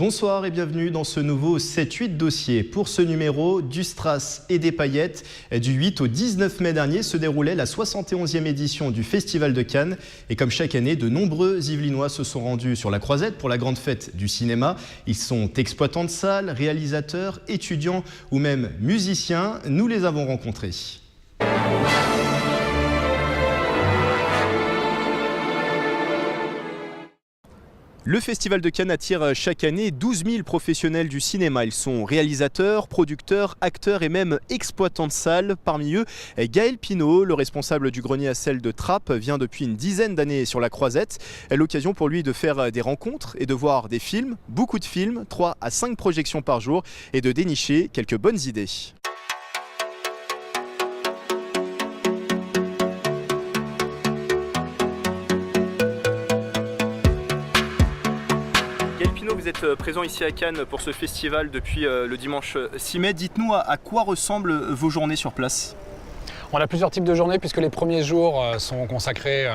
Bonsoir et bienvenue dans ce nouveau 7-8 dossier. Pour ce numéro, du strass et des paillettes, du 8 au 19 mai dernier se déroulait la 71e édition du Festival de Cannes. Et comme chaque année, de nombreux Yvelinois se sont rendus sur la Croisette pour la grande fête du cinéma. Ils sont exploitants de salles, réalisateurs, étudiants ou même musiciens. Nous les avons rencontrés. Le Festival de Cannes attire chaque année 12 000 professionnels du cinéma. Ils sont réalisateurs, producteurs, acteurs et même exploitants de salles. Parmi eux, Gaël Pinault, le responsable du grenier à sel de Trappes, vient depuis une dizaine d'années sur la Croisette. L'occasion pour lui de faire des rencontres et de voir des films, beaucoup de films, 3 à 5 projections par jour et de dénicher quelques bonnes idées. Vous êtes présent ici à Cannes pour ce festival depuis le dimanche 6 mai. Dites-nous à quoi ressemblent vos journées sur place ? On a plusieurs types de journées puisque les premiers jours sont consacrés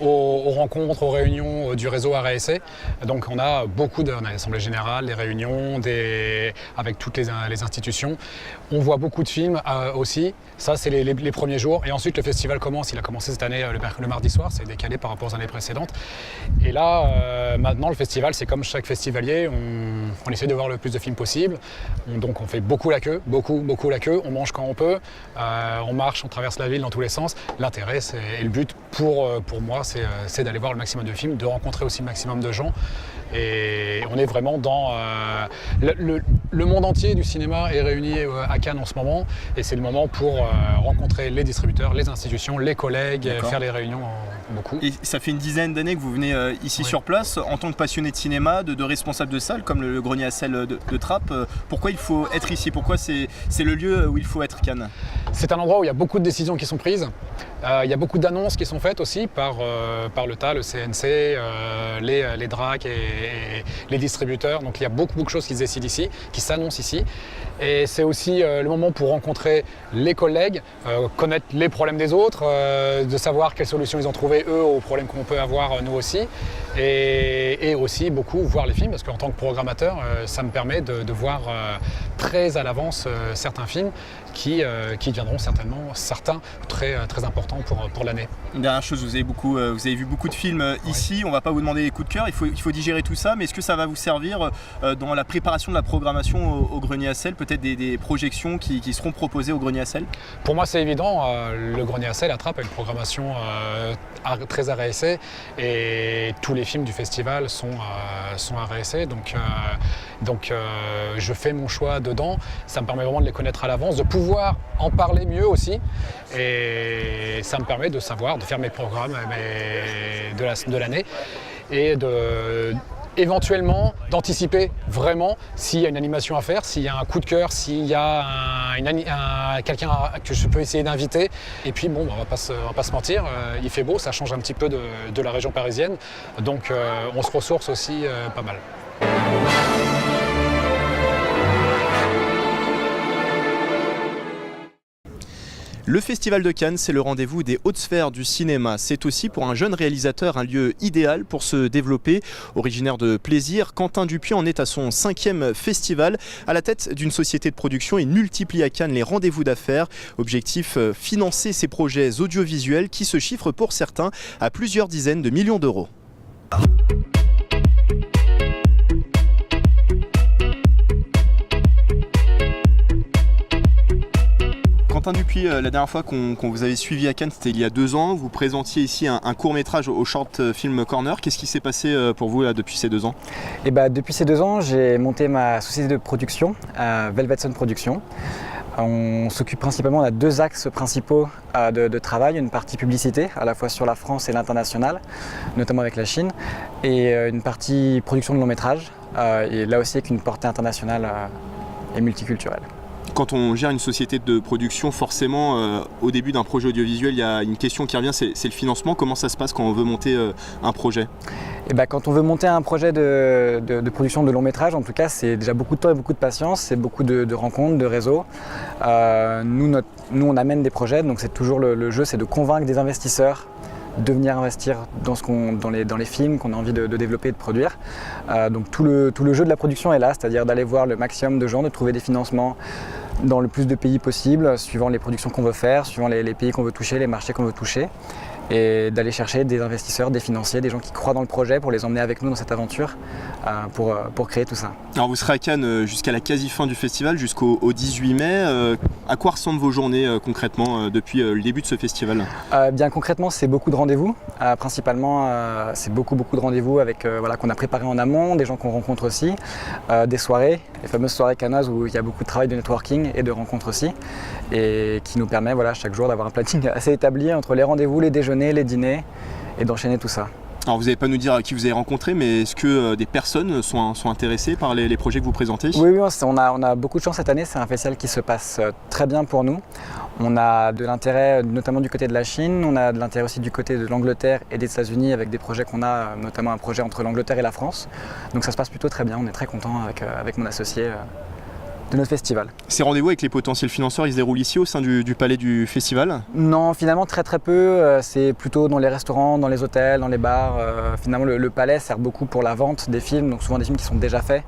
aux rencontres, aux réunions du réseau RSE. Donc on a l'Assemblée générale, des réunions avec toutes les institutions. On voit beaucoup de films aussi, ça c'est les premiers jours. Et ensuite le festival commence, il a commencé cette année le mardi soir, c'est décalé par rapport aux années précédentes. Et là, maintenant le festival, c'est comme chaque festivalier, on essaie de voir le plus de films possible. Donc on fait beaucoup la queue, beaucoup la queue, on mange quand on peut, on marche, on traverse la ville dans tous les sens. L'intérêt et le but pour moi, c'est d'aller voir le maximum de films, de rencontrer aussi le maximum de gens. Et on est vraiment dans... le monde entier du cinéma est réuni à Cannes en ce moment. Et c'est le moment pour rencontrer les distributeurs, les institutions, les collègues, faire les réunions beaucoup. Et ça fait une dizaine d'années que vous venez ici sur place, en tant que passionné de cinéma, de responsable de salle, comme le grenier à sel de Trappes. Pourquoi il faut être ici ? Pourquoi c'est le lieu où il faut être, Cannes ? C'est un endroit où il y a beaucoup de décisions qui sont prises. Il y a beaucoup d'annonces qui sont faites aussi par l'État, le CNC, les DRAC et les distributeurs. Donc il y a beaucoup de choses qui se décident ici, qui s'annoncent ici. Et c'est aussi le moment pour rencontrer les collègues, connaître les problèmes des autres, de savoir quelles solutions ils ont trouvées eux aux problèmes qu'on peut avoir nous aussi. Et aussi beaucoup voir les films, parce qu'en tant que programmateur, ça me permet de voir très à l'avance certains films qui deviendront certainement certains très importants pour l'année. Une dernière chose, vous avez vu beaucoup de films ici, on ne va pas vous demander les coups de cœur, il faut digérer tout ça, mais est-ce que ça va vous servir dans la préparation de la programmation au grenier à sel, peut-être des projections qui seront proposées au grenier à sel ? Pour moi c'est évident, le grenier à sel à Trappes a une programmation très RSE et tous les films du festival sont RSE, donc je fais mon choix dedans, ça me permet vraiment de les connaître à l'avance, de pouvoir en parler mieux aussi, et ça me permet de savoir, de faire mes programmes de l'année et éventuellement d'anticiper vraiment s'il y a une animation à faire, s'il y a un coup de cœur, s'il y a quelqu'un que je peux essayer d'inviter. Et puis bon, on va pas se mentir, il fait beau, ça change un petit peu de la région parisienne, donc on se ressource aussi pas mal. Le Festival de Cannes, c'est le rendez-vous des hautes sphères du cinéma. C'est aussi pour un jeune réalisateur un lieu idéal pour se développer. Originaire de Plaisir, Quentin Dupieux en est à son 5e festival. À la tête d'une société de production, il multiplie à Cannes les rendez-vous d'affaires. Objectif, financer ses projets audiovisuels qui se chiffrent pour certains à plusieurs dizaines de millions d'euros. Quentin Dupieux, la dernière fois qu'on vous avait suivi à Cannes, c'était il y a 2 ans. Vous présentiez ici un court-métrage au Short Film Corner. Qu'est-ce qui s'est passé pour vous là, depuis ces 2 ans ? Depuis ces 2 ans, j'ai monté ma société de production, Velvetson Productions. On s'occupe principalement, on a 2 axes principaux de travail, une partie publicité, à la fois sur la France et l'international, notamment avec la Chine, et une partie production de long métrage, et là aussi avec une portée internationale et multiculturelle. Quand on gère une société de production, forcément, au début d'un projet audiovisuel, il y a une question qui revient, c'est le financement. Comment ça se passe quand on veut monter un projet ? Quand on veut monter un projet de production de long métrage, en tout cas, c'est déjà beaucoup de temps et beaucoup de patience, c'est beaucoup de rencontres, de réseaux. Nous, on amène des projets, donc c'est toujours le jeu, c'est de convaincre des investisseurs de venir investir dans les films qu'on a envie de développer et de produire. Donc tout le jeu de la production est là, c'est-à-dire d'aller voir le maximum de gens, de trouver des financements dans le plus de pays possible, suivant les productions qu'on veut faire, suivant les pays qu'on veut toucher, les marchés qu'on veut toucher, et d'aller chercher des investisseurs, des financiers, des gens qui croient dans le projet pour les emmener avec nous dans cette aventure, pour créer tout ça. Alors vous serez à Cannes jusqu'à la quasi-fin du festival, jusqu'au 18 mai. À quoi ressemblent vos journées concrètement depuis le début de ce festival ? Bien concrètement, c'est beaucoup de rendez-vous. Principalement, c'est beaucoup de rendez-vous avec, qu'on a préparé en amont, des gens qu'on rencontre aussi, des soirées, les fameuses soirées cannoises où il y a beaucoup de travail de networking et de rencontres aussi, et qui nous permet chaque jour d'avoir un planning assez établi entre les rendez-vous, les déjeuners, les dîners, et d'enchaîner tout ça. Alors vous n'allez pas nous dire qui vous avez rencontré, mais est-ce que des personnes sont intéressées par les projets que vous présentez ? Oui, on a beaucoup de chance cette année, c'est un festival qui se passe très bien pour nous. On a de l'intérêt notamment du côté de la Chine, on a de l'intérêt aussi du côté de l'Angleterre et des États-Unis avec des projets qu'on a, notamment un projet entre l'Angleterre et la France. Donc ça se passe plutôt très bien, on est très content avec mon associé de notre festival. Ces rendez-vous avec les potentiels financeurs, ils se déroulent ici au sein du palais du festival ? Non, finalement très peu, c'est plutôt dans les restaurants, dans les hôtels, dans les bars. Finalement le palais sert beaucoup pour la vente des films, donc souvent des films qui sont déjà faits.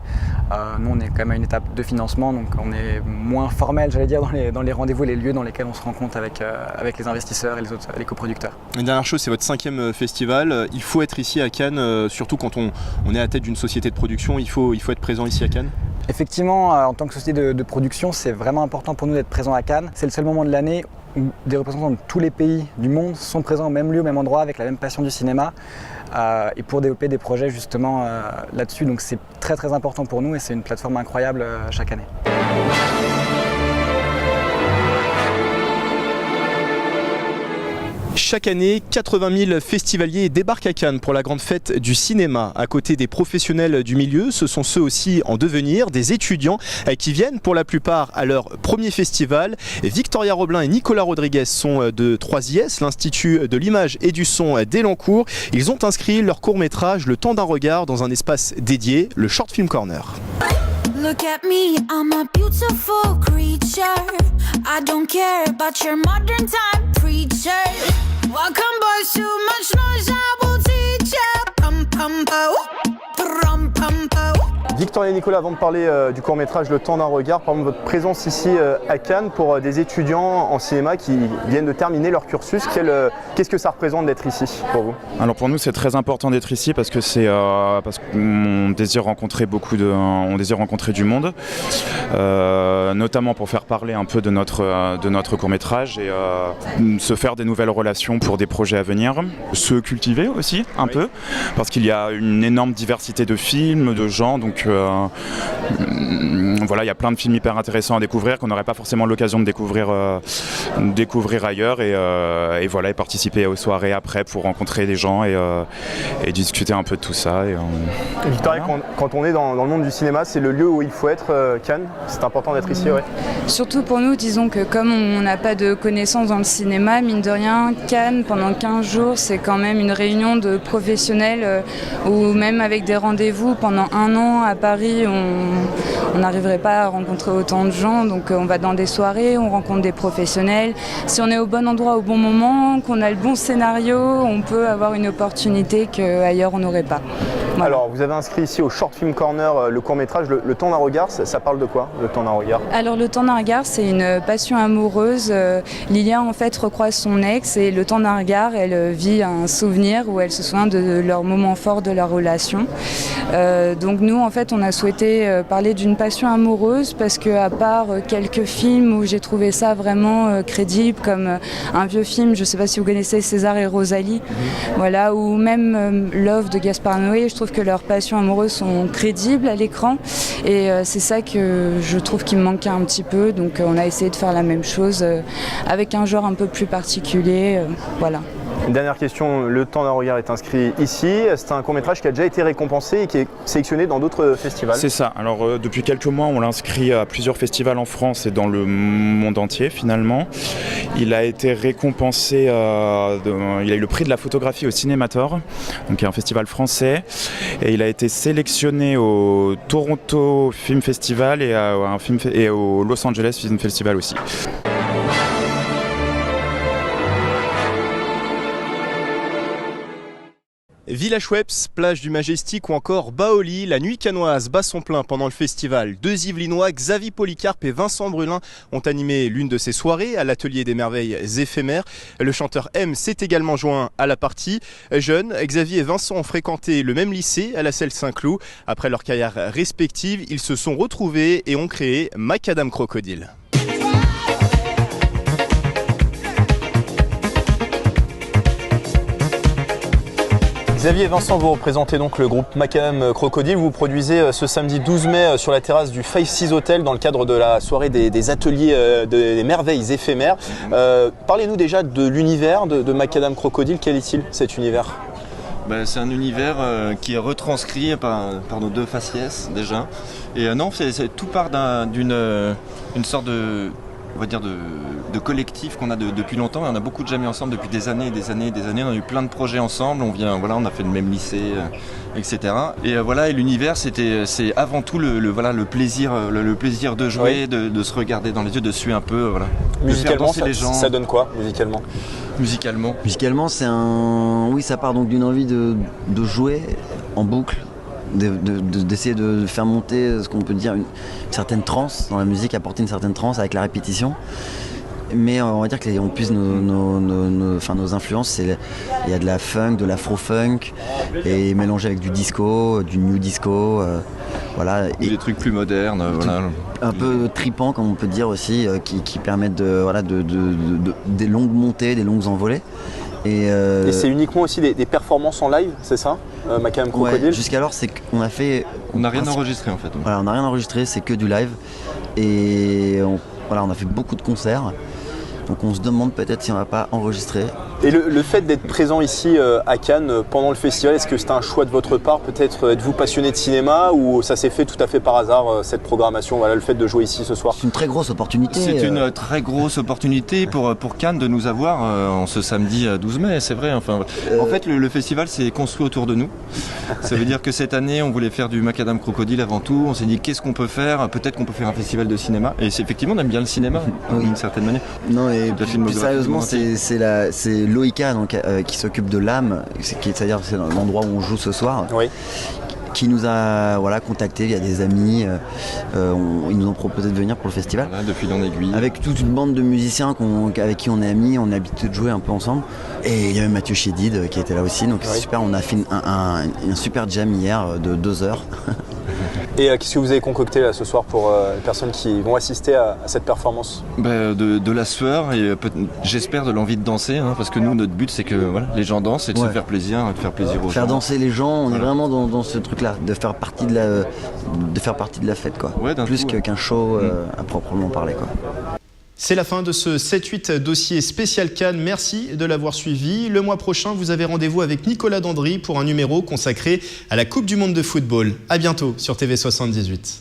Nous on est quand même à une étape de financement, donc on est moins formel, j'allais dire, dans les rendez-vous et les lieux dans lesquels on se rencontre avec les investisseurs et les coproducteurs. Une dernière chose, c'est votre 5e festival. Il faut être ici à Cannes, surtout quand on est à la tête d'une société de production, il faut être présent ici à Cannes. Effectivement, en tant que société de production, c'est vraiment important pour nous d'être présents à Cannes. C'est le seul moment de l'année où des représentants de tous les pays du monde sont présents au même lieu, au même endroit, avec la même passion du cinéma, et pour développer des projets justement là-dessus. Donc c'est très important pour nous et c'est une plateforme incroyable chaque année. Chaque année, 80 000 festivaliers débarquent à Cannes pour la grande fête du cinéma. À côté des professionnels du milieu, ce sont ceux aussi en devenir, des étudiants qui viennent pour la plupart à leur premier festival. Victoria Roblin et Nicolas Rodriguez sont de 3IS, l'Institut de l'image et du son d'Elancourt. Ils ont inscrit leur court-métrage Le temps d'un regard dans un espace dédié, le Short Film Corner. Look at me, I'm a beautiful creature. I don't care about your modern time preacher. Welcome boys, too much noise, I will teach ya. Pum pum po, pum pum po. Victoria et Nicolas, avant de parler du court-métrage Le temps d'un regard, parlons de votre présence ici à Cannes pour des étudiants en cinéma qui viennent de terminer leur cursus. Qu'est-ce que ça représente d'être ici pour vous ? Alors pour nous, c'est très important d'être ici parce que parce qu'on désire rencontrer du monde, notamment pour faire parler un peu de notre court-métrage et se faire des nouvelles relations pour des projets à venir, se cultiver aussi un peu parce qu'il y a une énorme diversité de films, de gens, donc voilà, il y a plein de films hyper intéressants à découvrir qu'on n'aurait pas forcément l'occasion de découvrir ailleurs et voilà, et participer aux soirées après pour rencontrer des gens et discuter un peu de tout ça. Victoria, voilà. Quand on est dans le monde du cinéma, c'est le lieu où il faut être, Cannes. C'est important d'être ici, ouais. Surtout pour nous, disons que comme on n'a pas de connaissances dans le cinéma, mine de rien, Cannes pendant 15 jours, c'est quand même une réunion de professionnels ou même avec des rendez-vous pendant 1 an à Paris, on n'arriverait pas à rencontrer autant de gens, donc on va dans des soirées, on rencontre des professionnels. Si on est au bon endroit au bon moment, qu'on a le bon scénario, on peut avoir une opportunité qu'ailleurs on n'aurait pas. Voilà. Alors, vous avez inscrit ici au Short Film Corner le court-métrage Le temps d'un regard. Ça parle de quoi, Le temps d'un regard ? Alors, Le temps d'un regard, c'est une passion amoureuse. Lilia, en fait, recroise son ex et le temps d'un regard, elle vit un souvenir où elle se souvient de leur moment fort de leur relation. Donc, nous, en fait, on a souhaité parler d'une passion amoureuse parce qu'à part quelques films où j'ai trouvé ça vraiment crédible, comme un vieux film, je ne sais pas si vous connaissez César et Rosalie, voilà, ou même Love de Gaspard Noé, je trouve que leurs passions amoureuses sont crédibles à l'écran et c'est ça que je trouve qui me manquait un petit peu, donc on a essayé de faire la même chose avec un genre un peu plus particulier, voilà. Une dernière question, Le temps d'un regard est inscrit ici. C'est un court-métrage qui a déjà été récompensé et qui est sélectionné dans d'autres festivals. C'est ça. Alors depuis quelques mois, on l'a inscrit à plusieurs festivals en France et dans le monde entier finalement. Il a été récompensé, il a eu le prix de la photographie au Cinémator, donc qui est un festival français. Et il a été sélectionné au Toronto Film Festival et au Los Angeles Film Festival aussi. Villa Schweppes, plage du Majestic ou encore Baoli, la nuit cannoise bat son plein pendant le festival. Deux Yvelinois, Xavier Polycarpe et Vincent Brulin, ont animé l'une de ces soirées à l'Atelier des Merveilles éphémères. Le chanteur M s'est également joint à la partie. Jeunes, Xavier et Vincent ont fréquenté le même lycée à la Selle Saint-Cloud. Après leur carrière respective, ils se sont retrouvés et ont créé Macadam Crocodile. Xavier et Vincent, vous représentez donc le groupe Macadam Crocodile. Vous produisez ce samedi 12 mai sur la terrasse du Five Seas Hotel dans le cadre de la soirée des ateliers des merveilles éphémères. Parlez-nous déjà de l'univers de Macadam Crocodile. Quel est-il cet univers ? C'est un univers qui est retranscrit par nos deux faciès déjà. Et non, tout part d'une sorte de, on va dire de collectif qu'on a depuis longtemps. On a beaucoup déjà mis ensemble depuis des années et des années et des années. On a eu plein de projets ensemble. On a fait le même lycée, etc. Et et l'univers, c'est avant tout le plaisir de jouer, oui. de se regarder dans les yeux, de suivre un peu, voilà. Musicalement, ça donne quoi musicalement ? Musicalement, ça part donc d'une envie de jouer en boucle. D'essayer de faire monter ce qu'on peut dire une certaine transe dans la musique, apporter une certaine transe avec la répétition. Mais on va dire que on puise nos influences, il y a de la funk, de l'afro-funk, et mélangé avec du disco, du new disco, voilà. Et des trucs plus modernes, voilà. Un peu tripants, comme on peut dire aussi, qui permettent des longues montées, des longues envolées. Et c'est uniquement aussi des performances en live, c'est ça, Macadam Crocodile ? Ouais, jusqu'alors, c'est qu'on a fait... On n'a rien enregistré en fait. Voilà, on n'a rien enregistré, c'est que du live. Et on a fait beaucoup de concerts. Donc on se demande peut-être si on va pas enregistrer. Et le fait d'être présent ici à Cannes pendant le festival, est-ce que c'était un choix de votre part ? Peut-être êtes-vous passionné de cinéma ou ça s'est fait tout à fait par hasard cette programmation, le fait de jouer ici ce soir ? C'est une très grosse opportunité. C'est une très grosse opportunité pour Cannes de nous avoir en ce samedi 12 mai, c'est vrai. En fait, le festival s'est construit autour de nous. Ça veut dire que cette année, on voulait faire du Macadam Crocodile avant tout. On s'est dit qu'est-ce qu'on peut faire ? Peut-être qu'on peut faire un festival de cinéma. Et effectivement, on aime bien le cinéma, d'une certaine manière. Non, et plus sérieusement, c'est Loïka qui s'occupe de l'âme, c'est-à-dire c'est l'endroit où on joue ce soir, oui. Qui nous a contactés via des amis. Ils nous ont proposé de venir pour le festival. Voilà, de fil en aiguille. Avec toute une bande de musiciens avec qui on est amis, on est habitué de jouer un peu ensemble. Et il y avait Mathieu Chédid qui était là aussi, donc c'est super. On a fait un super jam hier de 2 heures. Et qu'est-ce que vous avez concocté là ce soir pour les personnes qui vont assister à cette performance ? De la sueur et j'espère de l'envie de danser, parce que nous, notre but c'est que les gens dansent et de se faire plaisir, aux gens. Faire danser les gens, on est vraiment dans ce truc-là, de faire partie de la fête, quoi. Ouais, plus qu'un show à proprement parler, quoi. C'est la fin de ce 7-8 dossier spécial Cannes. Merci de l'avoir suivi. Le mois prochain, vous avez rendez-vous avec Nicolas Dandry pour un numéro consacré à la Coupe du Monde de football. À bientôt sur TV78.